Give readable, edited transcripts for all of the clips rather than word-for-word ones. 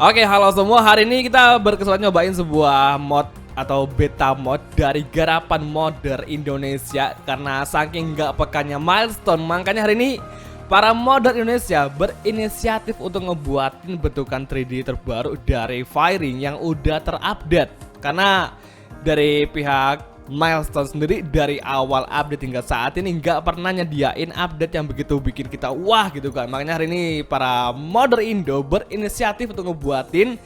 Oke, halo semua. Hari ini kita berkesempatan nyobain sebuah mod atau beta mod dari garapan modder Indonesia. Karena saking nggak pekannya Milestone, makanya hari ini para modder Indonesia berinisiatif untuk ngebuatin bentukan 3D terbaru dari Firing yang udah terupdate. Karena dari pihak Milestone sendiri dari awal update hingga saat ini nggak pernah nyediain update yang begitu bikin kita wah gitu kan. Makanya hari ini para modder Indo berinisiatif untuk ngebuatin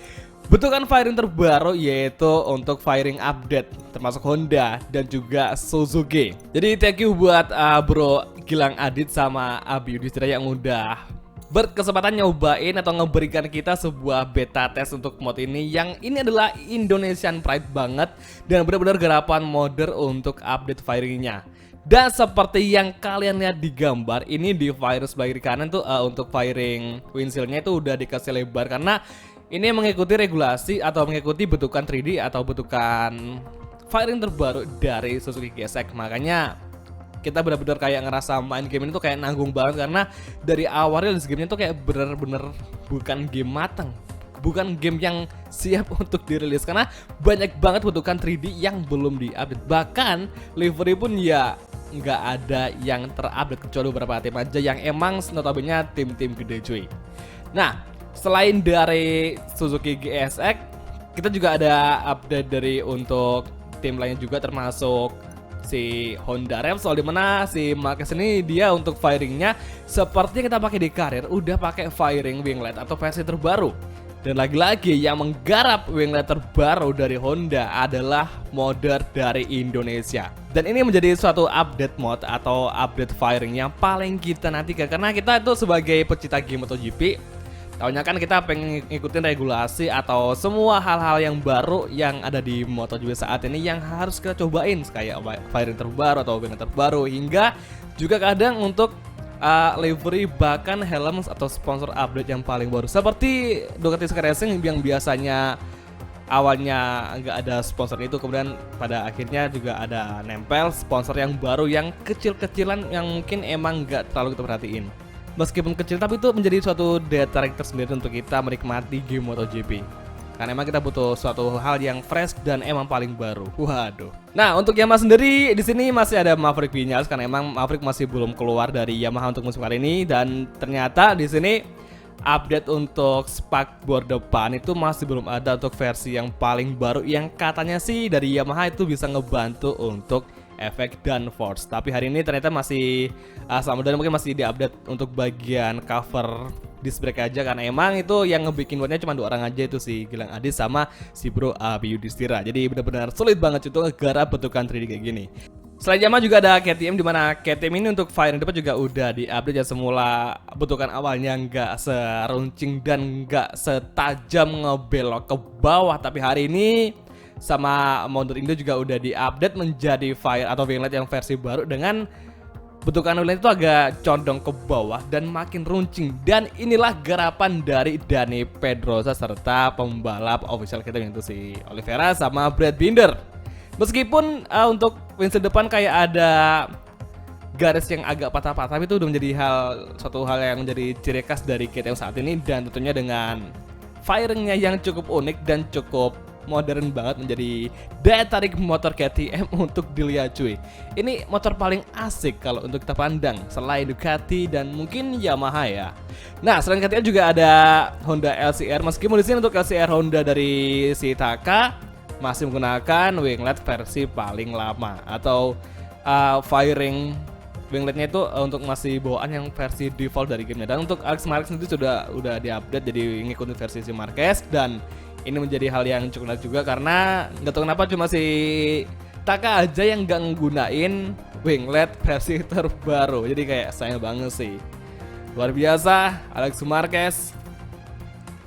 bentukan Firing terbaru, yaitu untuk Firing update termasuk Honda dan juga Suzuki. Jadi thank you buat Bro Gilang Adit sama Abi Yudhistira yang udah berkesempatan nyobain atau ngeberikan kita sebuah beta test untuk mod ini, yang ini adalah Indonesian Pride banget dan benar-benar garapan modder untuk update Firingnya. Dan seperti yang kalian lihat di gambar ini, di Fire sebelah kiri kanan tuh untuk Firing windshieldnya itu udah dikasih lebar karena ini mengikuti regulasi atau mengikuti bentukan 3D atau bentukan Firing terbaru dari Suzuki GSX. Makanya kita benar-benar kayak ngerasa main game ini tuh kayak nanggung banget, karena dari awal rilis gamenya tuh kayak bener-bener bukan game matang, bukan game yang siap untuk dirilis karena banyak banget bentukan 3D yang belum diupdate. Bahkan livery pun ya nggak ada yang terupdate kecuali beberapa tim aja yang emang notabene tim-tim gede cuy. Nah, selain dari Suzuki GSX, kita juga ada update dari untuk tim lainnya juga, termasuk si Honda Repsol, dimana si Marquez ini dia untuk Firingnya seperti yang kita pakai di karir udah pakai Firing winglet atau versi terbaru. Dan lagi-lagi yang menggarap winglet terbaru dari Honda adalah modder dari Indonesia. Dan ini menjadi suatu update mod atau update Firing yang paling kita nantikan, karena kita itu sebagai pecinta game MotoGP, tahunya kan kita pengen ngikutin regulasi atau semua hal-hal yang baru yang ada di MotoGP saat ini yang harus kita cobain, kayak Firing terbaru atau winglet terbaru, hingga juga kadang untuk livery, bahkan helm atau sponsor update yang paling baru seperti Ducati Sky Racing yang biasanya awalnya nggak ada sponsor itu, kemudian pada akhirnya juga ada nempel sponsor yang baru yang kecil-kecilan yang mungkin emang nggak terlalu kita perhatiin. Meskipun kecil, tapi itu menjadi suatu daya tarik tersendiri untuk kita menikmati game MotoGP. Karena emang kita butuh suatu hal yang fresh dan emang paling baru. Waduh. Nah, untuk Yamaha sendiri di sini masih ada Maverick Viñales, karena emang Maverick masih belum keluar dari Yamaha untuk musim kali ini, dan ternyata di sini update untuk spakbor depan itu masih belum ada untuk versi yang paling baru yang katanya sih dari Yamaha itu bisa ngebantu untuk efek dan force. Tapi hari ini ternyata masih sama, dan mungkin masih diupdate untuk bagian cover disc brake aja, karena emang itu yang ngebikin buatnya cuma 2 orang aja, itu si Gilang Adit sama si Bro Abi Yudhistira. Jadi benar-benar sulit banget itu ngegarap bentukan 3D kayak gini. Selain Yamaha juga ada KTM, dimana KTM ini untuk Firing depan juga udah diupdate ya. Semula bentukan awalnya nggak seruncing dan nggak setajam ngebelok ke bawah, tapi hari ini sama modder Indo juga udah diupdate menjadi Fire atau winglet yang versi baru dengan bentukan winglet itu agak condong ke bawah dan makin runcing. Dan inilah garapan dari Dani Pedrosa serta pembalap official kita, yaitu si Oliveira sama Brad Binder. Meskipun untuk windshield depan kayak ada garis yang agak patah-patah, tapi itu udah menjadi suatu hal yang menjadi ciri khas dari KTM saat ini, dan tentunya dengan Firingnya yang cukup unik dan cukup modern banget menjadi daya tarik motor KTM untuk dilihat cuy. Ini motor paling asik kalau untuk kita pandang selain Ducati dan mungkin Yamaha ya. Nah, selain KTM juga ada Honda LCR. Meskipun di sini untuk LCR Honda dari si Taka masih menggunakan winglet versi paling lama atau Firing wingletnya itu untuk masih bawaan yang versi default dari gamenya. Dan untuk Alex Marquez itu udah diupdate jadi ngikutin versi si Marquez, dan ini menjadi hal yang cukup menarik juga karena nggak tahu kenapa cuma si Taka aja yang nggak nggunain winglet versi terbaru. Jadi kayak sayang banget sih. Luar biasa Alex Marquez.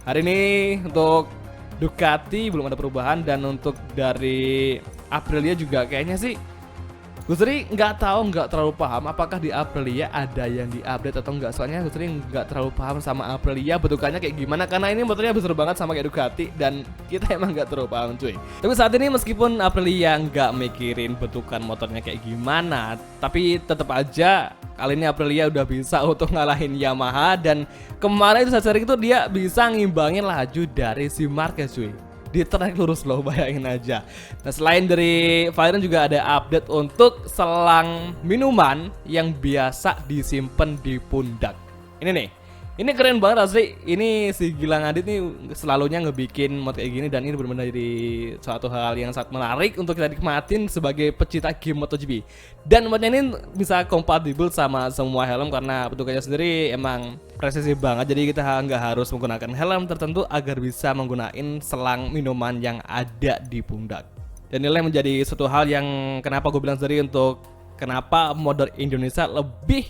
Hari ini untuk Ducati belum ada perubahan, dan untuk dari Aprilia juga kayaknya sih Gue sendiri nggak tahu, nggak terlalu paham apakah di Aprilia ada yang diupdate atau enggak. Soalnya gue sendiri nggak terlalu paham sama Aprilia bentukannya kayak gimana, karena ini motornya besar banget sama kayak Ducati dan kita emang nggak terlalu paham cuy. Tapi saat ini meskipun Aprilia nggak mikirin bentukan motornya kayak gimana, tapi tetap aja kali ini Aprilia udah bisa untuk ngalahin Yamaha, dan kemarin itu sering itu dia bisa ngimbangin laju dari si Marquez cuy. Di trek lurus loh, bayangin aja. Nah, selain dari Veyron juga ada update untuk selang minuman yang biasa disimpan di pundak. Ini nih, ini keren banget asli. Ini si Gilang Adit nih selalunya ngebikin mod kayak gini, dan ini benar-benar jadi suatu hal yang sangat menarik untuk kita nikmatin sebagai pecinta game MotoGP. Dan modnya ini bisa kompatibel sama semua helm karena bentukannya sendiri emang presisi banget. Jadi kita nggak harus menggunakan helm tertentu agar bisa menggunakan selang minuman yang ada di pundak. Dan inilah menjadi suatu hal yang kenapa gue bilang sendiri untuk kenapa modder Indonesia lebih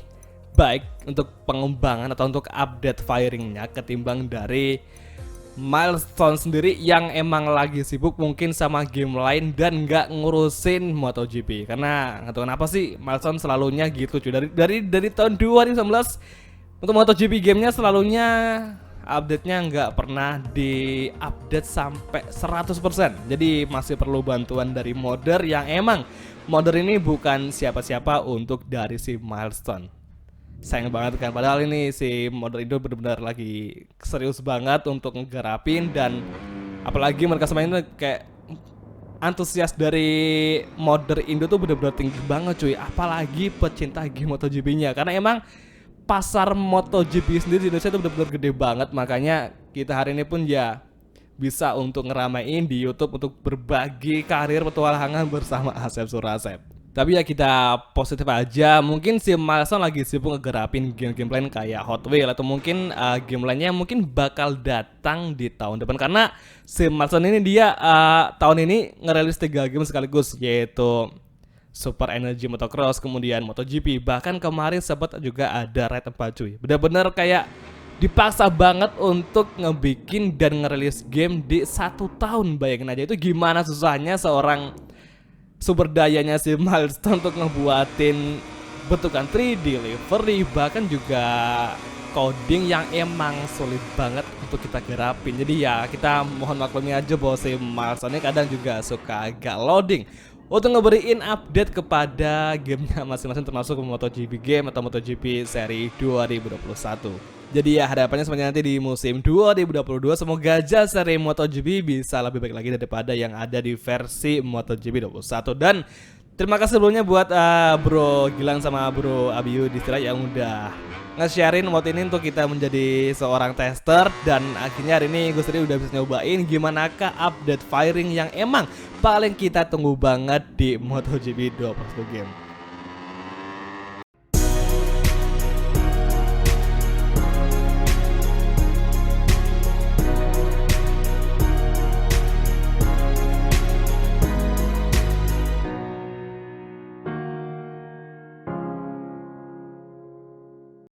baik untuk pengembangan atau untuk update firingnya ketimbang dari Milestone sendiri yang emang lagi sibuk mungkin sama game lain dan nggak ngurusin MotoGP. Karena nggak tahu kenapa sih Milestone selalunya gitu cuy. Dari tahun 2019 untuk MotoGP gamenya selalunya update-nya nggak pernah di-update sampai 100%. Jadi masih perlu bantuan dari modder yang emang modder ini bukan siapa-siapa untuk dari si Milestone. Sayang banget kan, padahal ini si modder Indo benar-benar lagi serius banget untuk ngegarapin, dan apalagi mereka semua ini kayak antusias dari modder Indo tuh benar-benar tinggi banget cuy, apalagi pecinta game MotoGP-nya, karena emang pasar MotoGP sendiri di Indonesia itu benar-benar gede banget. Makanya kita hari ini pun ya bisa untuk ngeramein di YouTube untuk berbagi karir petualangan bersama Asep Surasep. Tapi ya kita positif aja, mungkin si Milestone lagi sibuk ngegerapin game-game lain kayak Hot Wheels atau mungkin game lainnya yang mungkin bakal datang di tahun depan. Karena si Milestone ini dia tahun ini ngerilis 3 game sekaligus, yaitu Super Energy Motocross, kemudian MotoGP, bahkan kemarin sempat juga ada Ride 4 cuy. Bener-bener kayak dipaksa banget untuk ngebikin dan ngerilis game di 1 tahun. Bayangin aja itu gimana susahnya seorang sumber dayanya si Milestone untuk ngebuatin bentukan 3D, livery, bahkan juga coding yang emang sulit banget untuk kita garapin. Jadi ya kita mohon maklumi aja bahwa si Milestone ini kadang juga suka agak loading untuk ngeberiin update kepada gamenya masing-masing, termasuk MotoGP game atau MotoGP seri 2021. Jadi ya harapannya sebenarnya nanti di musim 2022 semoga aja seri MotoGP bisa lebih baik lagi daripada yang ada di versi MotoGP 21. Dan terima kasih sebelumnya buat Bro Gilang sama Bro Abiyu di Stila yang udah nge-sharein mod ini untuk kita menjadi seorang tester. Dan akhirnya hari ini gue sendiri udah bisa nyobain gimana kah update firing yang emang paling kita tunggu banget di MotoGP 21 game.